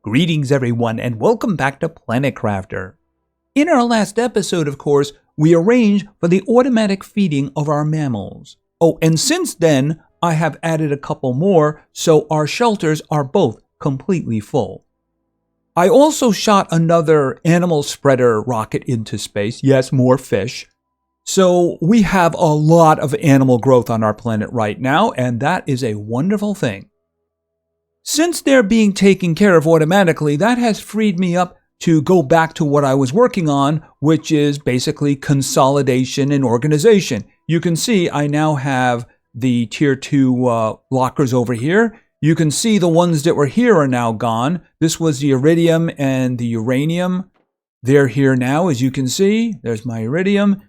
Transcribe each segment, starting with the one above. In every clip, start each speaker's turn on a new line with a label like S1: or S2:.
S1: Greetings everyone and welcome back to Planet Crafter. In our last episode, of course, we arranged for the automatic feeding of our mammals. Oh, and since then, I have added a couple more, so our shelters are both completely full. I also shot another animal spreader rocket into space. Yes, more fish. So we have a lot of animal growth on our planet right now, and that is a wonderful thing. Since they're being taken care of automatically, that has freed me up to go back to what I was working on, which is basically consolidation and organization. You can see I now have the tier 2 lockers over here. You can see the ones that were here are now gone. This was the iridium and the uranium. They're here now, as you can see. There's my iridium.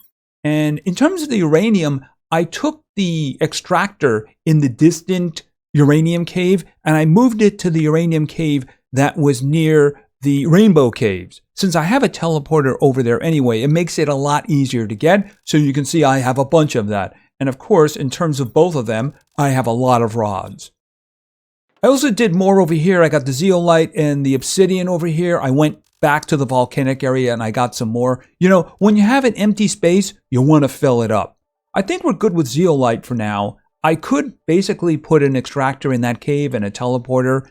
S1: And in terms of the uranium, I took the extractor in the distant uranium cave and I moved it to the uranium cave that was near the rainbow caves. Since I have a teleporter over there anyway, it makes it a lot easier to get. So you can see I have a bunch of that. And of course, in terms of both of them, I have a lot of rods. I also did more over here. I got the zeolite and the obsidian over here. I went back to the volcanic area and I got some more. You know, when you have an empty space, you want to fill it up. I think we're good with zeolite for now. I could basically put an extractor in that cave and a teleporter.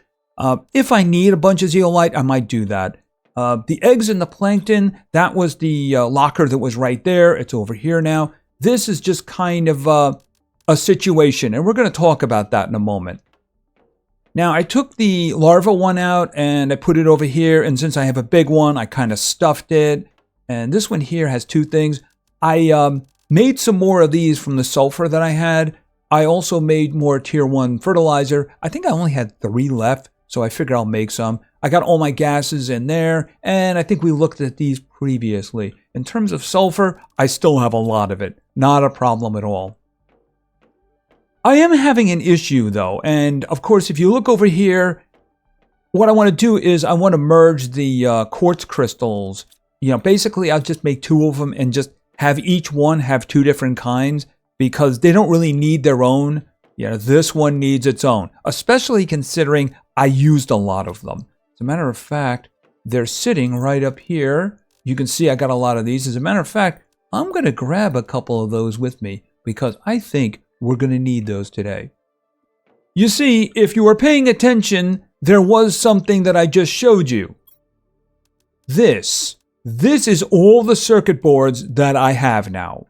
S1: If I need a bunch of zeolite, I might do that. The eggs and the plankton, that was the locker that was right there. It's over here now. This is just kind of a situation, and we're going to talk about that in a moment. Now, I took the larva one out and I put it over here, and since I have a big one, I kind of stuffed it. And this one here has two things. I made some more of these from the sulfur that I had. I also made more tier 1 fertilizer. I think I only had 3 left, so I figured I'll make some. I got all my gases in there, and I think we looked at these previously. In terms of sulfur, I still have a lot of it. Not a problem at all. I am having an issue though, and of course if you look over here, what I want to do is I want to merge the quartz crystals. You know, basically I'll just make 2 of them and just have each one have 2 different kinds, because they don't really need their own. You know, this one needs its own, especially considering I used a lot of them. As a matter of fact, they're sitting right up here. You can see I got a lot of these. As a matter of fact, I'm going to grab a couple of those with me because I think we're going to need those today. You see, if you were paying attention, there was something that I just showed you. This is all the circuit boards that I have now.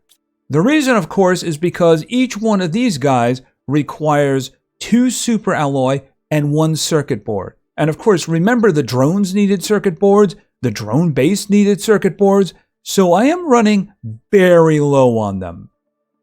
S1: The reason, of course, is because each one of these guys requires 2 super alloy and 1 circuit board. And of course, remember the drones needed circuit boards, the drone base needed circuit boards, so I am running very low on them.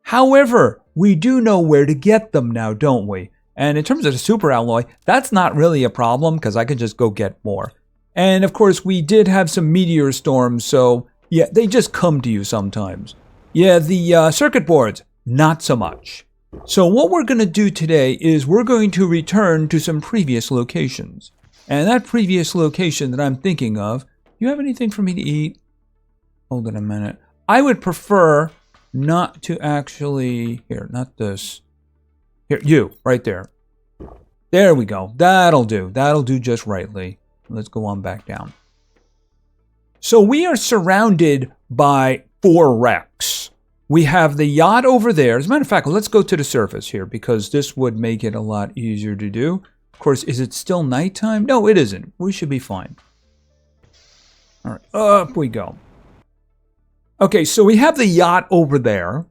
S1: However, we do know where to get them now, don't we? And in terms of the super alloy, that's not really a problem because I can just go get more. And of course, we did have some meteor storms, so yeah, they just come to you sometimes. Yeah, the circuit boards, not so much. So what we're going to do today is we're going to return to some previous locations. And that previous location that I'm thinking of, you have anything for me to eat? Hold on a minute. I would prefer not to actually, here, not this. Here, you, right there. There we go. That'll do. That'll do just rightly. Let's go on back down. So we are surrounded by 4 wrecks. We have the yacht over there. As a matter of fact, let's go to the surface here because this would make it a lot easier to do. Of course, is it still nighttime? No, it isn't. We should be fine. All right, up we go. Okay, so we have the yacht over there.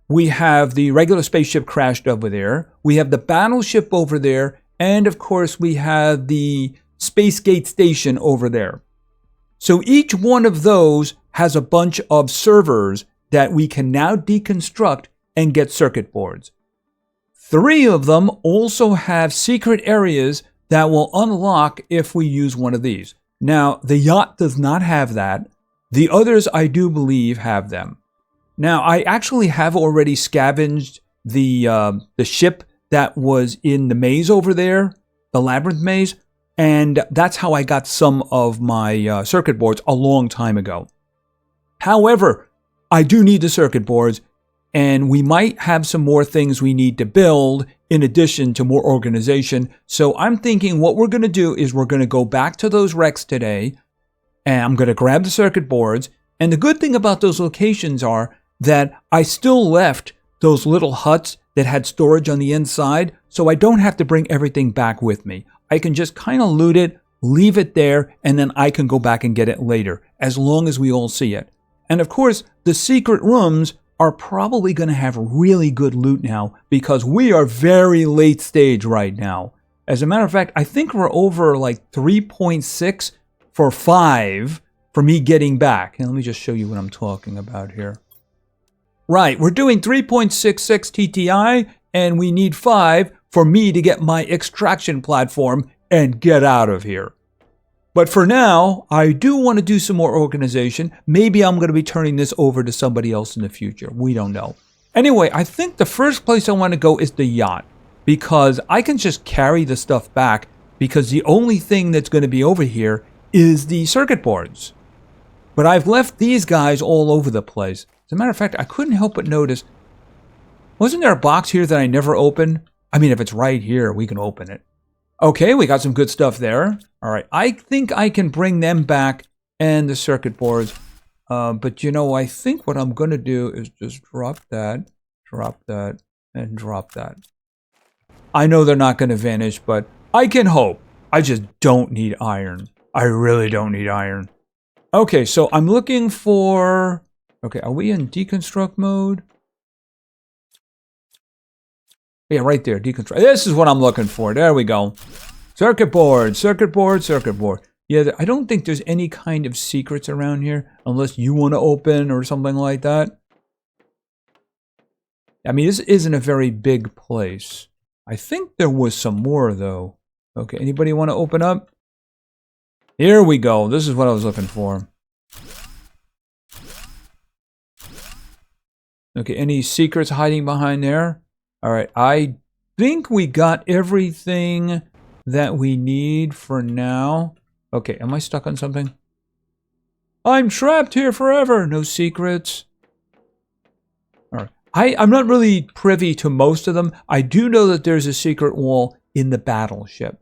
S1: We have the regular spaceship crashed over there. We have the battleship over there. And of course, we have the Space Gate Station over there. So each one of those has a bunch of servers that we can now deconstruct and get circuit boards. 3 of them also have secret areas that will unlock if we use one of these. Now, the yacht does not have that. The others, I do believe, have them. Now, I actually have already scavenged the ship that was in the maze over there, the labyrinth maze, and that's how I got some of my circuit boards a long time ago. However, I do need the circuit boards. And we might have some more things we need to build in addition to more organization. So I'm thinking what we're going to do is we're going to go back to those wrecks today. And I'm going to grab the circuit boards. And the good thing about those locations are that I still left those little huts that had storage on the inside. So I don't have to bring everything back with me. I can just kind of loot it, leave it there, and then I can go back and get it later, as long as we all see it. And of course, the secret rooms are probably going to have really good loot now because we are very late stage right now. As a matter of fact, I think we're over like 3.6 for 5 for me getting back. And let me just show you what I'm talking about here. Right, we're doing 3.66 TTI and we need 5 for me to get my extraction platform and get out of here. But for now, I do want to do some more organization. Maybe I'm going to be turning this over to somebody else in the future. We don't know. Anyway, I think the first place I want to go is the yacht. Because I can just carry the stuff back. Because the only thing that's going to be over here is the circuit boards. But I've left these guys all over the place. As a matter of fact, I couldn't help but notice. Wasn't there a box here that I never opened? I mean, if it's right here, we can open it. Okay, we got some good stuff there. All right, I think I can bring them back and the circuit boards. But you know, I think what I'm going to do is just drop that, and drop that. I know they're not going to vanish, but I can hope. I just don't need iron. I really don't need iron. Okay, so I'm looking for... Okay, are we in deconstruct mode? Yeah, right there, deconstruct. This is what I'm looking for. There we go. Circuit board, circuit board, circuit board. Yeah, I don't think there's any kind of secrets around here unless you want to open or something like that. I mean, this isn't a very big place. I think there was some more, though. Okay, anybody want to open up? Here we go. This is what I was looking for. Okay, any secrets hiding behind there? All right, I think we got everything that we need for now. Okay, am I stuck on something? I'm trapped here forever. No secrets. All right, I'm not really privy to most of them. I do know that there's a secret wall in the battleship.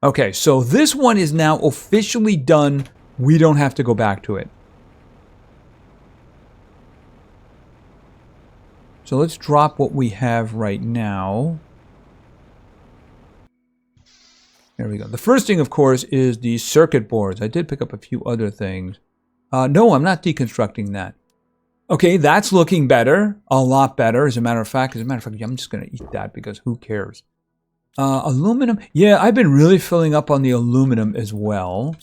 S1: Okay, so this one is now officially done. We don't have to go back to it. So let's drop what we have right now. There we go. The first thing, of course, is the circuit boards. I did pick up a few other things. No, I'm not deconstructing that. Okay, that's looking better. A lot better, as a matter of fact. I'm just going to eat that because who cares? Aluminum. Yeah, I've been really filling up on the aluminum as well.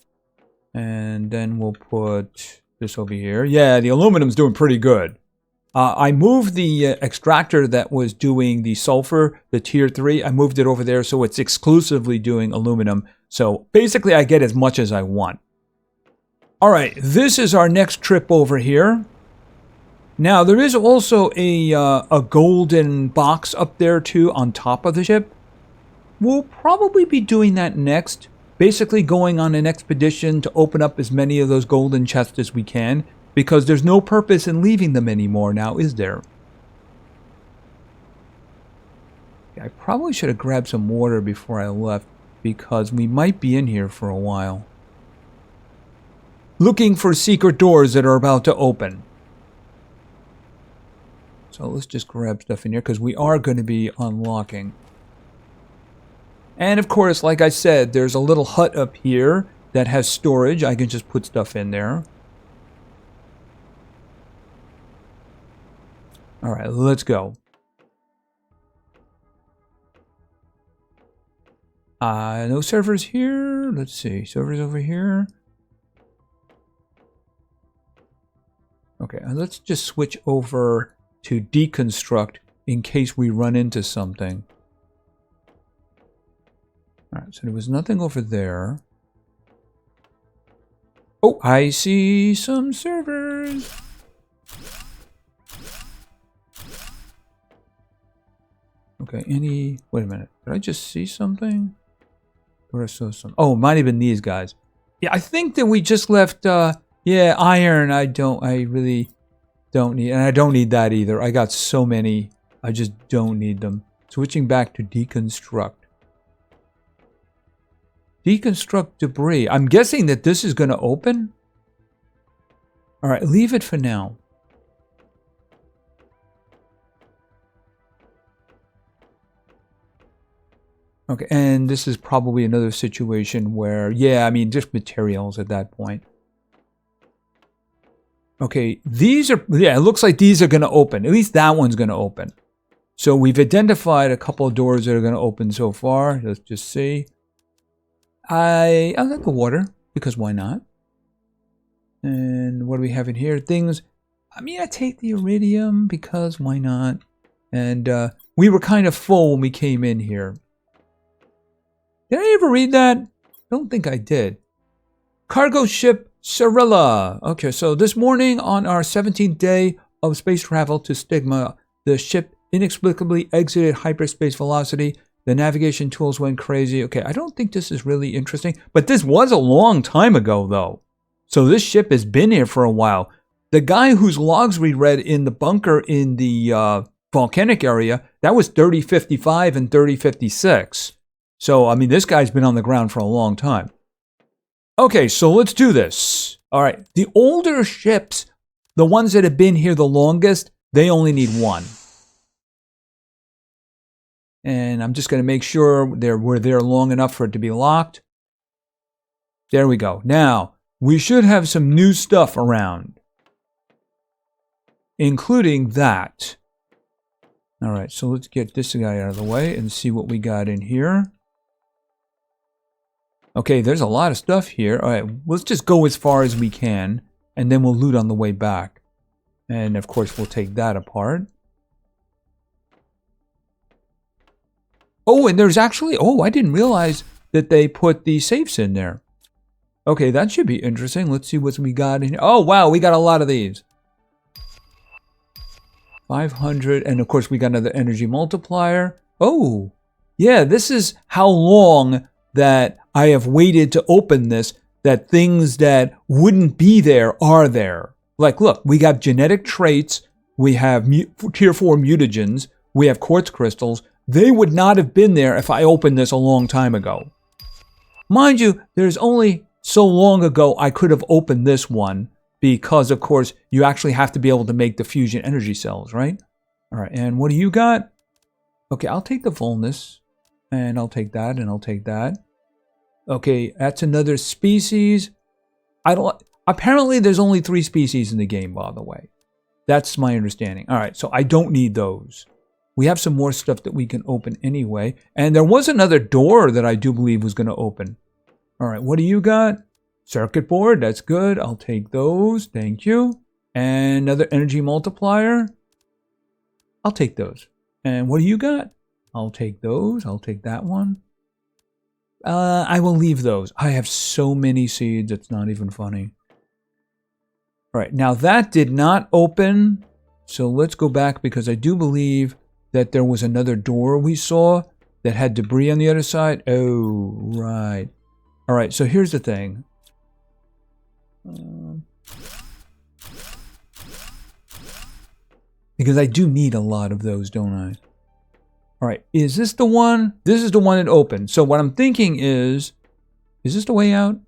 S1: And then we'll put this over here. Yeah, the aluminum's doing pretty good. I moved the extractor that was doing the sulfur, the tier 3. I moved it over there so it's exclusively doing aluminum. So basically I get as much as I want. All right, this is our next trip over here. Now there is also a golden box up there too on top of the ship. We'll probably be doing that next. Basically going on an expedition to open up as many of those golden chests as we can. Because there's no purpose in leaving them anymore now, is there? I probably should have grabbed some water before I left, because we might be in here for a while. Looking for secret doors that are about to open. So let's just grab stuff in here, because we are going to be unlocking. And of course, like I said, there's a little hut up here that has storage. I can just put stuff in there. All right, let's go. No servers here. Let's see. Servers over here. Okay, let's just switch over to deconstruct in case we run into something. All right, so there was nothing over there. Oh, I see some servers. Okay, wait a minute. Did I just see something? Or I saw some. Oh, it might have been these guys. Yeah, I think that we just left, yeah, iron. I really Don't need, and I don't need that either. I got so many. I just don't need them. Switching back to deconstruct. Deconstruct debris. I'm guessing that this is going to open. All right, leave it for now. Okay, and this is probably another situation where, yeah, I mean, just materials at that point. Okay, these are, yeah, it looks like these are going to open. At least that one's going to open. So we've identified a couple of doors that are going to open so far. Let's just see. I like the water, because why not? And what do we have in here? Things, I mean, I take the iridium, because why not? And we were kind of full when we came in here. Did I ever read that? I don't think I did. Cargo ship Cirilla. Okay, so this morning on our 17th day of space travel to Stigma, the ship inexplicably exited hyperspace velocity. The navigation tools went crazy. Okay, I don't think this is really interesting, but this was a long time ago, though. So this ship has been here for a while. The guy whose logs we read in the bunker in the volcanic area, that was 3055 and 3056. So, I mean, this guy's been on the ground for a long time. Okay, so let's do this. All right, the older ships, the ones that have been here the longest, they only need one. And I'm just going to make sure we're there long enough for it to be locked. There we go. Now, we should have some new stuff around, including that. All right, so let's get this guy out of the way and see what we got in here. Okay, there's a lot of stuff here. All right, let's just go as far as we can, and then we'll loot on the way back. And, of course, we'll take that apart. Oh, and there's actually... Oh, I didn't realize that they put the safes in there. Okay, that should be interesting. Let's see what we got in here. Oh, wow, we got a lot of these. 500, and, of course, we got another energy multiplier. Oh, yeah, this is how long that I have waited to open this, that things that wouldn't be there are there. Like, look, we got genetic traits, we have tier 4 mutagens, we have quartz crystals. They would not have been there if I opened this a long time ago. Mind you, there's only so long ago I could have opened this one, because, of course, you actually have to be able to make the fusion energy cells, right? All right, and what do you got? Okay, I'll take the fullness. And I'll take that, and I'll take that. Okay, that's another species. Apparently, there's only 3 species in the game, by the way. That's my understanding. All right, so I don't need those. We have some more stuff that we can open anyway. And there was another door that I do believe was going to open. All right, what do you got? Circuit board, that's good. I'll take those. Thank you. And another energy multiplier. I'll take those. And what do you got? I'll take those. I'll take that one. I will leave those. I have so many seeds, it's not even funny. All right, now that did not open. So let's go back, because I do believe that there was another door we saw that had debris on the other side. Oh, right. All right, so here's the thing. Because I do need a lot of those, don't I? All right, is this the one? This is the one that opened. So what I'm thinking is this the way out?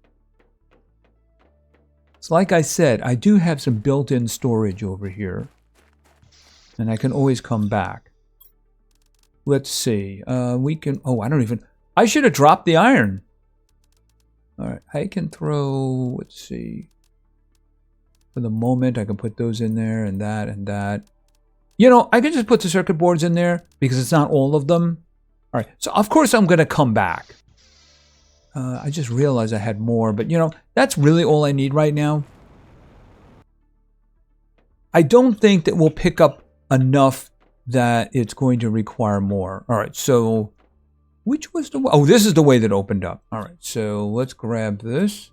S1: It's like I said, I do have some built-in storage over here. And I can always come back. Let's see. We can... Oh, I don't even... I should have dropped the iron. All right, I can throw... Let's see. For the moment, I can put those in there and that and that. You know, I can just put the circuit boards in there because it's not all of them. All right, so of course I'm going to come back. I just realized I had more, but you know, that's really all I need right now. I don't think that we'll pick up enough that it's going to require more. All right, so which was the way? Oh, this is the way that opened up. All right, so let's grab this.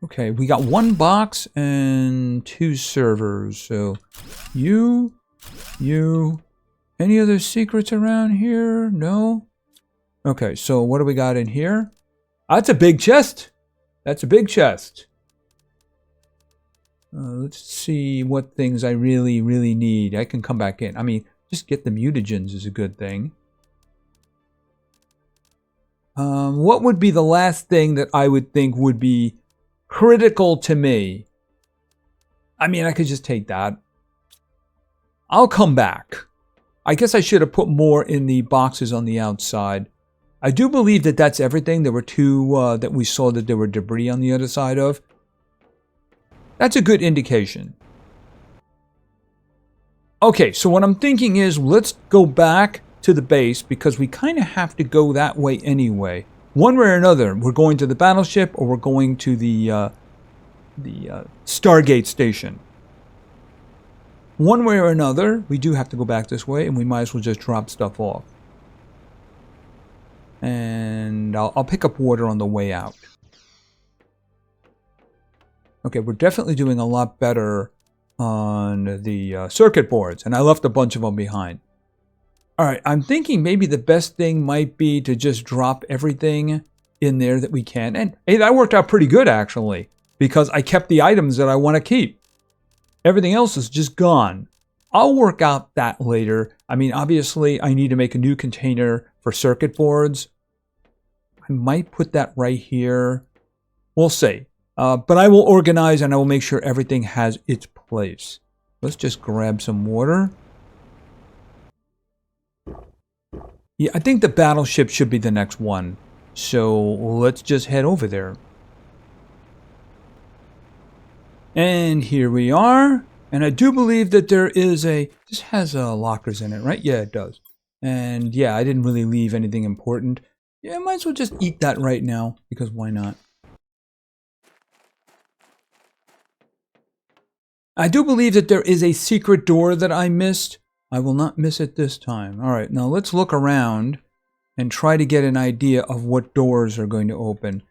S1: Okay, we got 1 box and 2 servers. So you, Any other secrets around here? No? Okay, so what do we got in here? That's a big chest. That's a big chest. Let's see what things I really, really need. I can come back in. I mean, just get the mutagens is a good thing. What would be the last thing that I would think would be critical to me? I mean, I could just take that. I'll come back. I guess I should have put more in the boxes on the outside. I do believe that that's everything. There were two that we saw that there were debris on the other side of. That's a good indication. Okay, so what I'm thinking is let's go back to the base because we kind of have to go that way anyway. One way or another, we're going to the battleship or we're going to the Stargate station. One way or another, we do have to go back this way and we might as well just drop stuff off. And I'll pick up water on the way out. Okay, we're definitely doing a lot better on the circuit boards, and I left a bunch of them behind. All right, I'm thinking maybe the best thing might be to just drop everything in there that we can. And hey, that worked out pretty good, actually, because I kept the items that I want to keep. Everything else is just gone. I'll work out that later. I mean, obviously, I need to make a new container for circuit boards. I might put that right here. We'll see. But I will organize and I will make sure everything has its place. Let's just grab some water. Yeah, I think the battleship should be the next one. So let's just head over there. And here we are. And I do believe that there is a... This has lockers in it, right? Yeah, it does. And yeah, I didn't really leave anything important. Yeah, I might as well just eat that right now, because why not? I do believe that there is a secret door that I missed. I will not miss it this time. All right, now let's look around and try to get an idea of what doors are going to open.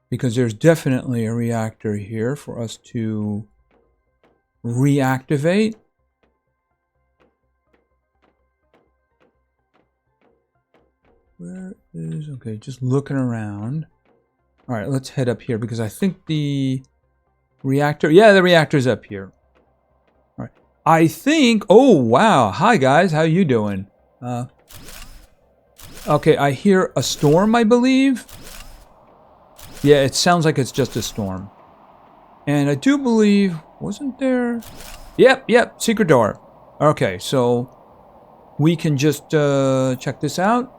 S1: Because there's definitely a reactor here for us to reactivate. Where is... Okay, just looking around. All right, let's head up here because I think the reactor... Yeah, the reactor's up here. All right. I think... Oh, wow. Hi, guys. How you doing? Okay, I hear a storm, I believe. Yeah, it sounds like it's just a storm. And I do believe... Wasn't there... Yep. Secret door. Okay, so... We can just check this out.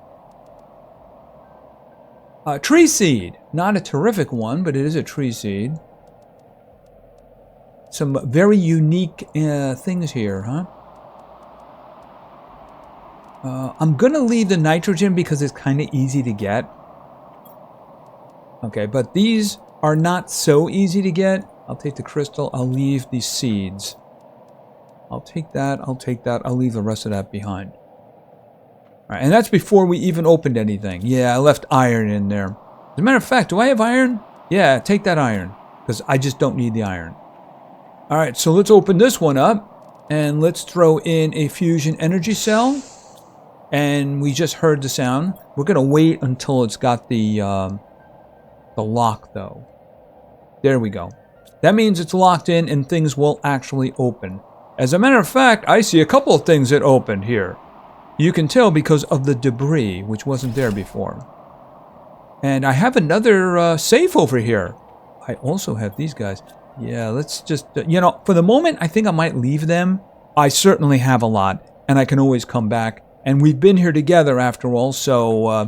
S1: Tree seed. Not a terrific one, but it is a tree seed. Some very unique things here, huh? I'm going to leave the nitrogen because it's kind of easy to get. Okay, but these are not so easy to get. I'll take the crystal. I'll leave the seeds. I'll take that. I'll leave the rest of that behind. All right, and that's before we even opened anything. Yeah, I left iron in there. As a matter of fact, do I have iron? Yeah, take that iron, because I just don't need the iron. All right, so let's open this one up, and let's throw in a fusion energy cell. And we just heard the sound. We're going to wait until it's got the lock, though. There we go. That means it's locked in, and things will actually open. As a matter of fact, I see a couple of things that opened here. You can tell because of the debris, which wasn't there before. And I have another safe over here. I also have these guys. Yeah, let's just, you know, for the moment, I think I might leave them. I certainly have a lot, and I can always come back. And we've been here together after all, so...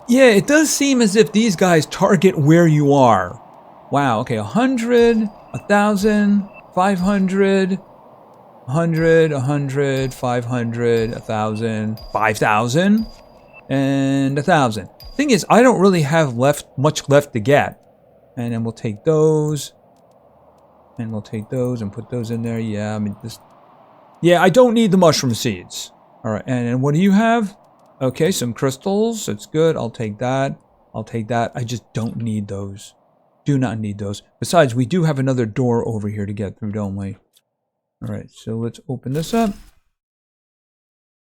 S1: yeah, it does seem as if these guys target where you are. Wow, okay, 100, 1,000, 500... 100, 100, 500, 1,000, 5,000, and 1,000. Thing is, I don't really have much left to get. And then we'll take those. And we'll take those and put those in there. Yeah, I mean, this... Yeah, I don't need the mushroom seeds. All right, and then what do you have? Okay, some crystals. That's good. I'll take that. I'll take that. I just don't need those. Do not need those. Besides, we do have another door over here to get through, don't we? All right, so let's open this up.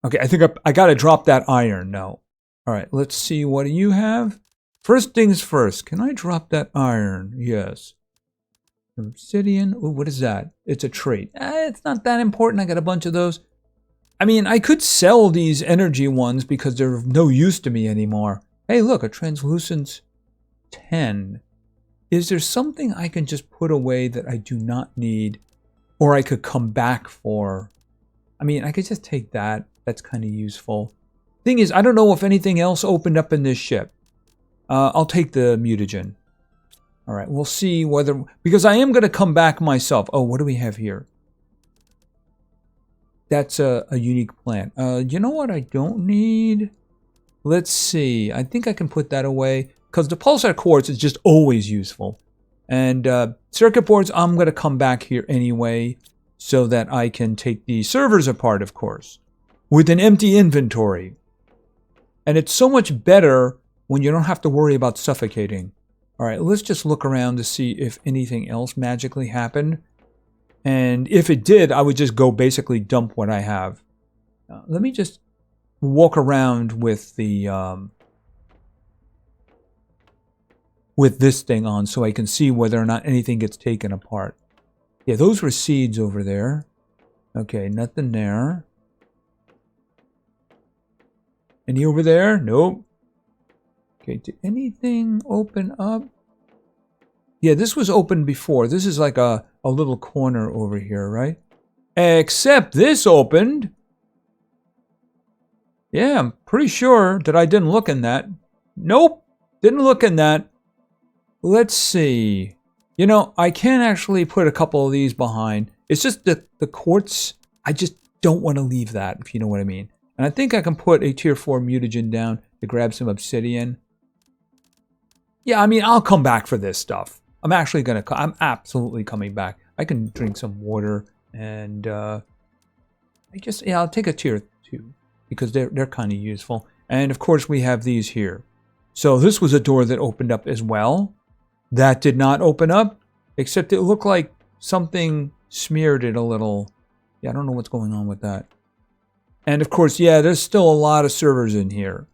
S1: Okay, I think I got to drop that iron now. All right, let's see. What do you have? First things first. Can I drop that iron? Yes. Obsidian. Ooh, what is that? It's a trait. It's not that important. I got a bunch of those. I mean, I could sell these energy ones because they're of no use to me anymore. Hey, look, a translucence 10. Is there something I can just put away that I do not need, or I could come back for? I mean, I could just take that. That's kind of useful. Thing is, I don't know if anything else opened up in this ship. I'll take the mutagen. All right, we'll see whether, because I am going to come back myself. Oh, what do we have here? That's a unique plant. You know what I don't need? Let's see. I think I can put that away because the pulsar quartz is just always useful. And circuit boards, I'm going to come back here anyway so that I can take the servers apart, of course, with an empty inventory. And it's so much better when you don't have to worry about suffocating. All right, let's just look around to see if anything else magically happened. And if it did, I would just go basically dump what I have. Let me just walk around with the with this thing on so I can see whether or not anything gets taken apart. Yeah, those were seeds over there. Okay, nothing there. Any over there? Nope. Okay, did anything open up? Yeah, this was open before. This is like a little corner over here, right? Except this opened. Yeah, I'm pretty sure that I didn't look in that. Nope, didn't look in that. Let's see. You know, I can actually put a couple of these behind. It's just the quartz, I just don't want to leave that, if you know what I mean. And I think I can put a tier 4 mutagen down to grab some obsidian. Yeah, I mean, I'll come back for this stuff. I'm absolutely coming back. I can drink some water and I'll take a tier 2 because they're kind of useful. And of course we have these here. So this was a door that opened up as well. That did not open up, except it looked like something smeared it a little. Yeah, I don't know what's going on with that. And of course, yeah, there's still a lot of servers in here.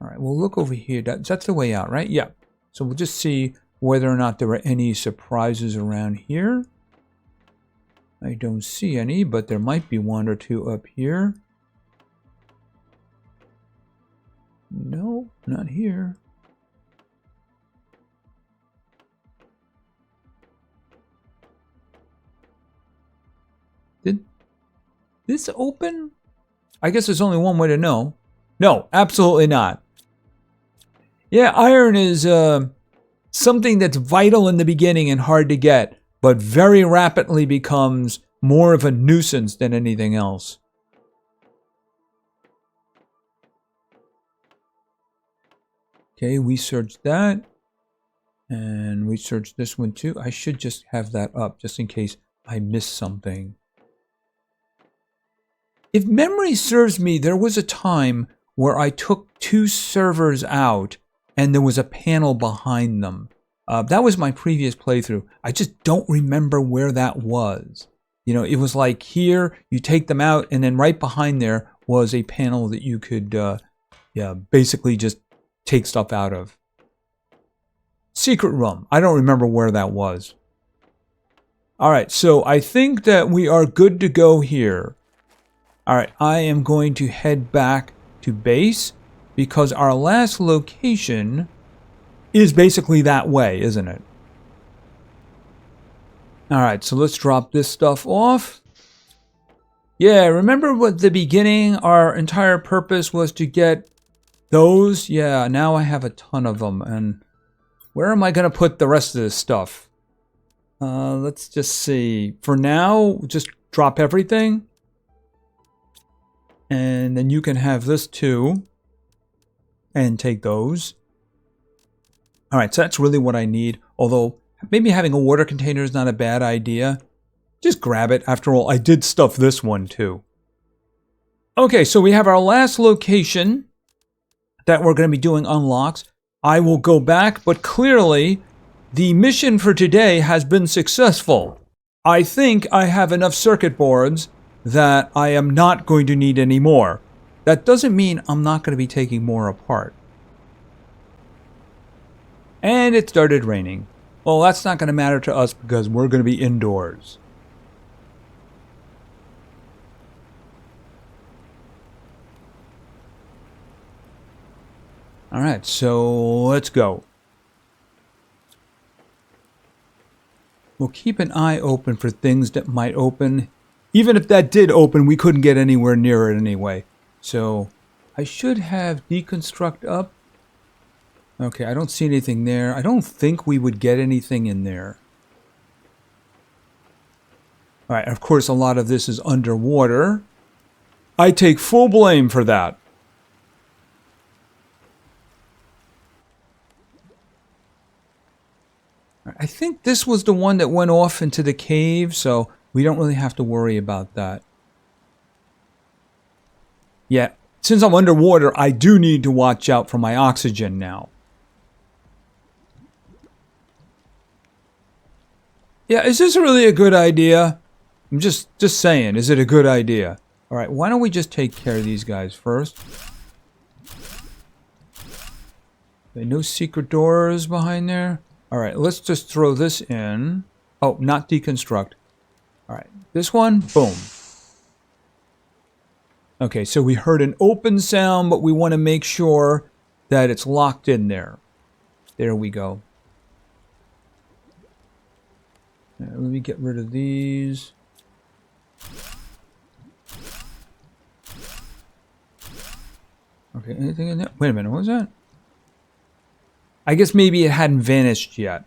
S1: All right, we'll look over here. That's the way out, right? Yeah. So we'll just see whether or not there are any surprises around here. I don't see any, but there might be one or two up here. No, not here. Did this open? I guess there's only one way to know. No, absolutely not. Yeah, iron is something that's vital in the beginning and hard to get, but very rapidly becomes more of a nuisance than anything else. Okay, we searched that. And we searched this one too. I should just have that up just in case I missed something. If memory serves me, there was a time where I took 2 servers out and there was a panel behind them. That was my previous playthrough. I just don't remember where that was. You know, it was like here, you take them out, and then right behind there was a panel that you could, basically just take stuff out of. Secret room. I don't remember where that was. All right, so I think that we are good to go here. All right, I am going to head back to base because our last location is basically that way, isn't it? All right, so let's drop this stuff off. Yeah, remember what the beginning, our entire purpose was to get those? Yeah, now I have a ton of them. And where am I going to put the rest of this stuff? Let's just see. For now, just drop everything. And then you can have this too. And take those. All right, so that's really what I need. Although, maybe having a water container is not a bad idea. Just grab it. After all, I did stuff this one too. Okay, so we have our last location that we're going to be doing unlocks. I will go back, but clearly the mission for today has been successful. I think I have enough circuit boards that I am not going to need any more. That doesn't mean I'm not going to be taking more apart. And it started raining. Well, that's not going to matter to us because we're going to be indoors. All right, so let's go. We'll keep an eye open for things that might open. Even if that did open, we couldn't get anywhere near it anyway. So I should have deconstruct up. Okay, I don't see anything there. I don't think we would get anything in there. All right, of course, a lot of this is underwater. I take full blame for that. I think this was the one that went off into the cave, so we don't really have to worry about that. Yeah, since I'm underwater, I do need to watch out for my oxygen now. Yeah, is this really a good idea? I'm just saying, is it a good idea? All right, why don't we just take care of these guys first? Okay, no secret doors behind there. All right, let's just throw this in. Oh, not deconstruct. All right, this one, boom. Okay, so we heard an open sound, but we want to make sure that it's locked in there. There we go. Let me get rid of these. Okay, anything in there? Wait a minute, what was that? I guess maybe it hadn't vanished yet.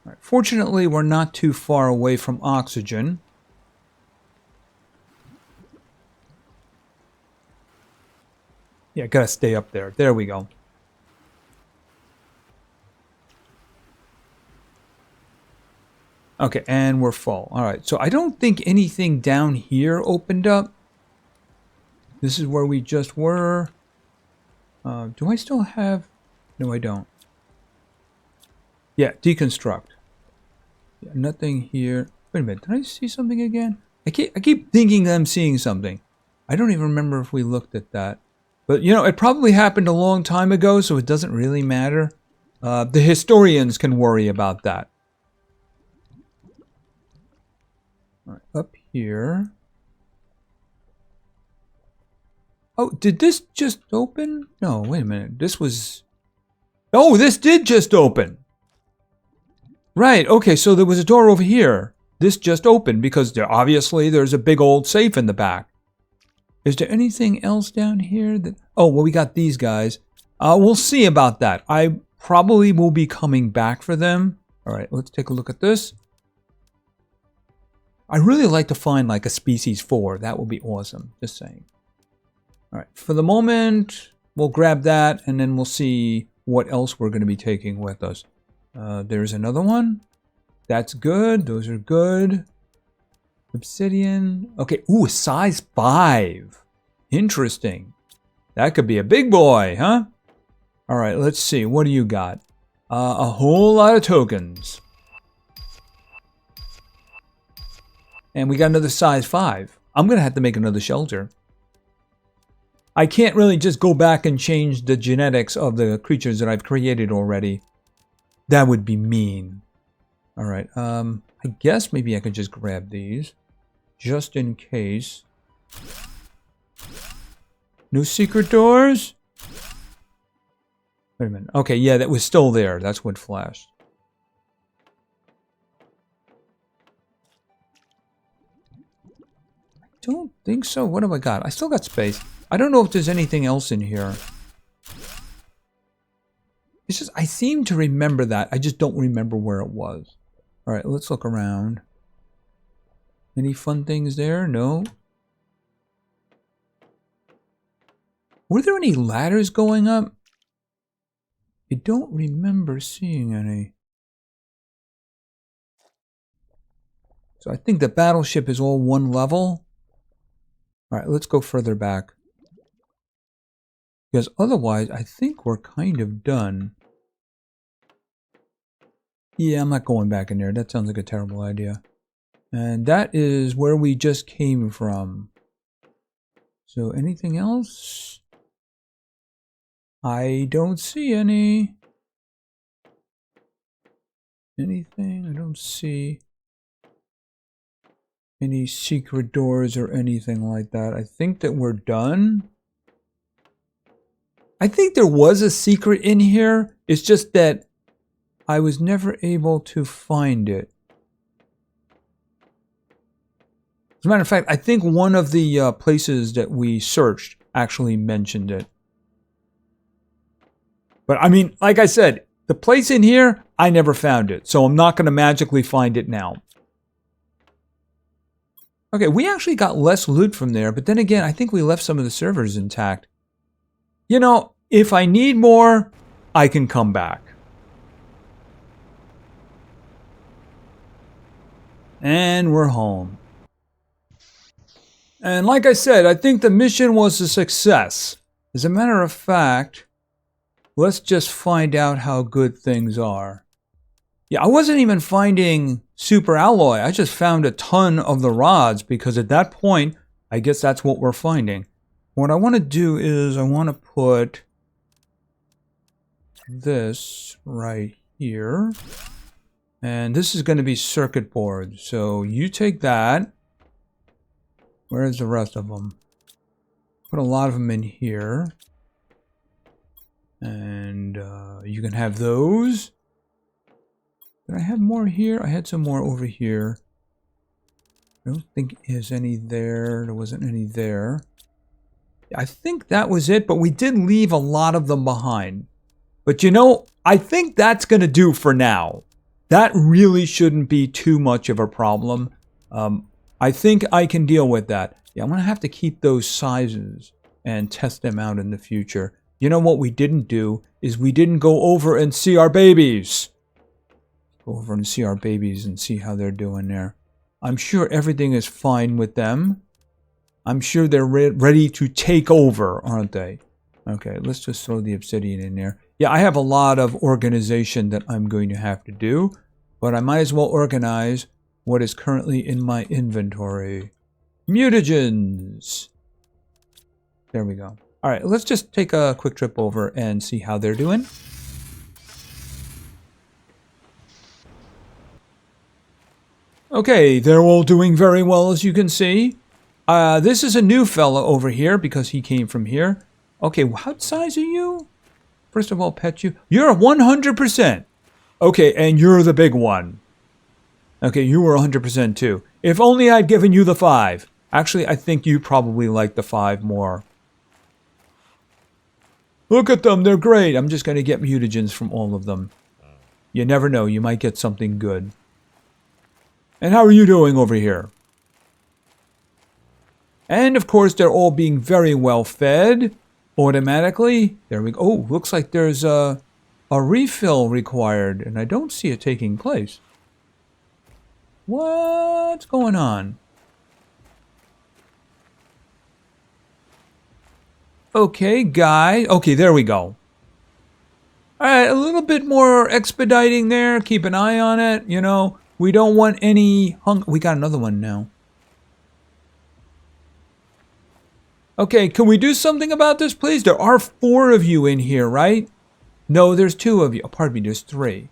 S1: All right, fortunately, we're not too far away from oxygen. Yeah, gotta stay up there. There we go. Okay, and we're full. All right, so I don't think anything down here opened up. This is where we just were. Do I still have... No, I don't. Yeah, deconstruct. Yeah, nothing here. Wait a minute, did I see something again? I keep thinking I'm seeing something. I don't even remember if we looked at that. But, you know, it probably happened a long time ago, so it doesn't really matter. The historians can worry about that. All right, up here. Oh, did this just open? No, wait a minute. This was... Oh, this did just open. Right, okay, so there was a door over here. This just opened because obviously there's a big old safe in the back. Is there anything else down here that... Oh, well, we got these guys. We'll see about that. I probably will be coming back for them. All right, let's take a look at this. I really like to find like a species 4. That would be awesome. Just saying. All right, for the moment, we'll grab that and then we'll see what else we're going to be taking with us. There's another one. That's good. Those are good. Obsidian. Okay, ooh, size 5. Interesting. That could be a big boy, huh? All right, let's see. What do you got? A whole lot of tokens. And we got another size 5. I'm going to have to make another shelter. I can't really just go back and change the genetics of the creatures that I've created already. That would be mean. All right, I guess maybe I could just grab these. Just in case. No secret doors? Wait a minute. Okay, yeah, that was still there. That's what flashed. I don't think so. What have I got? I still got space. I don't know if there's anything else in here. It's just, I seem to remember that. I just don't remember where it was. All right, let's look around. Any fun things there? No. Were there any ladders going up? I don't remember seeing any. So I think the battleship is all one level. All right, let's go further back. Because otherwise, I think we're kind of done. Yeah, I'm not going back in there. That sounds like a terrible idea. And that is where we just came from. So anything else? I don't see any. Anything? I don't see any secret doors or anything like that. I think that we're done. I think there was a secret in here. It's just that I was never able to find it. As a matter of fact, I think one of the places that we searched actually mentioned it. But I mean, like I said, the place in here, I never found it. So I'm not going to magically find it now. Okay, we actually got less loot from there. But then again, I think we left some of the servers intact. You know, if I need more, I can come back. And we're home. And like I said, I think the mission was a success. As a matter of fact, let's just find out how good things are. Yeah, I wasn't even finding super alloy. I just found a ton of the rods because at that point, I guess that's what we're finding. What I want to do is I want to put this right here. And this is going to be circuit board. So you take that. Where's the rest of them? Put a lot of them in here. And you can have those. Did I have more here? I had some more over here. I don't think there's any there. There wasn't any there. I think that was it, but we did leave a lot of them behind. But you know, I think that's going to do for now. That really shouldn't be too much of a problem. I think I can deal with that. Yeah, I'm going to have to keep those sizes and test them out in the future. You know what we didn't do is we didn't go over and see our babies. Go over and see our babies and see how they're doing there. I'm sure everything is fine with them. I'm sure they're ready to take over, aren't they? Okay, let's just throw the obsidian in there. Yeah, I have a lot of organization that I'm going to have to do, but I might as well organize what is currently in my inventory. Mutagens! There we go. All right, let's just take a quick trip over and see how they're doing. Okay, they're all doing very well, as you can see. This is a new fella over here because he came from here. Okay, what size are you? First of all, pet you. You're 100%. Okay, and you're the big one. Okay, you were 100% too. If only I'd given you the 5. Actually, I think you probably like the 5 more. Look at them, they're great. I'm just going to get mutagens from all of them. You never know, you might get something good. And how are you doing over here? And of course, they're all being very well fed automatically. There we go. Oh, looks like there's a refill required, and I don't see it taking place. What's going on? Okay, guy. Okay, there we go. All right, a little bit more expediting there. Keep an eye on it. You know, we don't want any hunger. We got another one now. Okay, can we do something about this, please? There are 4 of you in here, right? No, there's 2 of you. Oh, pardon me, there's 3.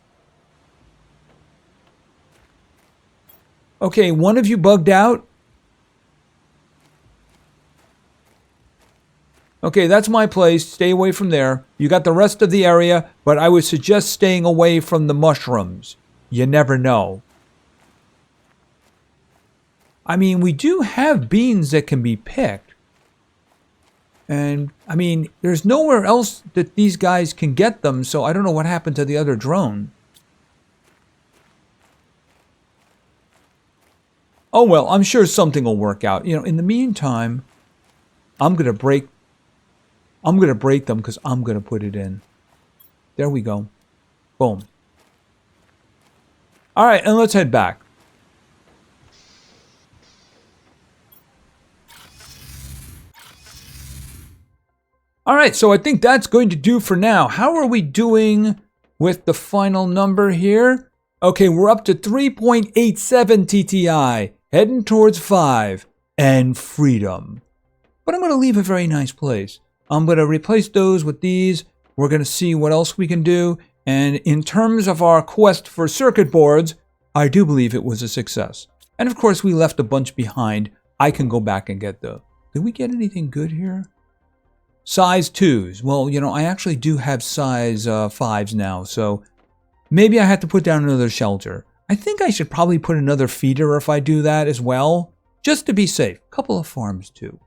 S1: Okay, one of you bugged out. Okay, that's my place. Stay away from there. You got the rest of the area, but I would suggest staying away from the mushrooms. You never know. I mean, we do have beans that can be picked. And, I mean, there's nowhere else that these guys can get them, so I don't know what happened to the other drone. Oh, well, I'm sure something will work out. You know, in the meantime, I'm going to break them because I'm going to put it in. There we go. Boom. All right, and let's head back. All right, so I think that's going to do for now. How are we doing with the final number here? Okay, we're up to 3.87 TTI, heading towards 5, and freedom. But I'm going to leave a very nice place. I'm going to replace those with these. We're going to see what else we can do. And in terms of our quest for circuit boards, I do believe it was a success. And of course, we left a bunch behind. I can go back and get those. Did we get anything good here? Size 2s. Well, you know, I actually do have size 5s now, so maybe I have to put down another shelter. I think I should probably put another feeder if I do that as well, just to be safe. A couple of farms too.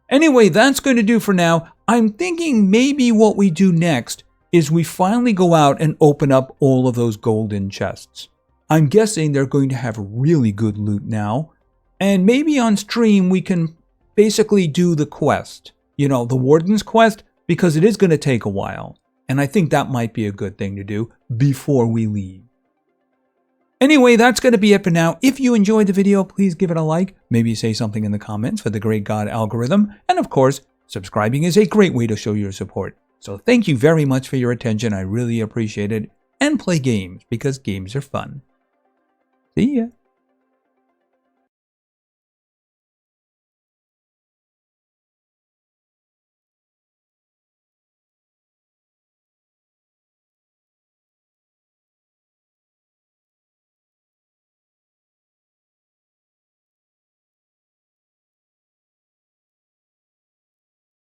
S1: Anyway, that's going to do for now. I'm thinking maybe what we do next is we finally go out and open up all of those golden chests. I'm guessing they're going to have really good loot now. And maybe on stream we can basically do the quest. You know, the Warden's quest, because it is going to take a while. And I think that might be a good thing to do before we leave. Anyway, that's going to be it for now. If you enjoyed the video, please give it a like. Maybe say something in the comments for the Great God algorithm. And of course, subscribing is a great way to show your support. So thank you very much for your attention. I really appreciate it. And play games, because games are fun. See ya.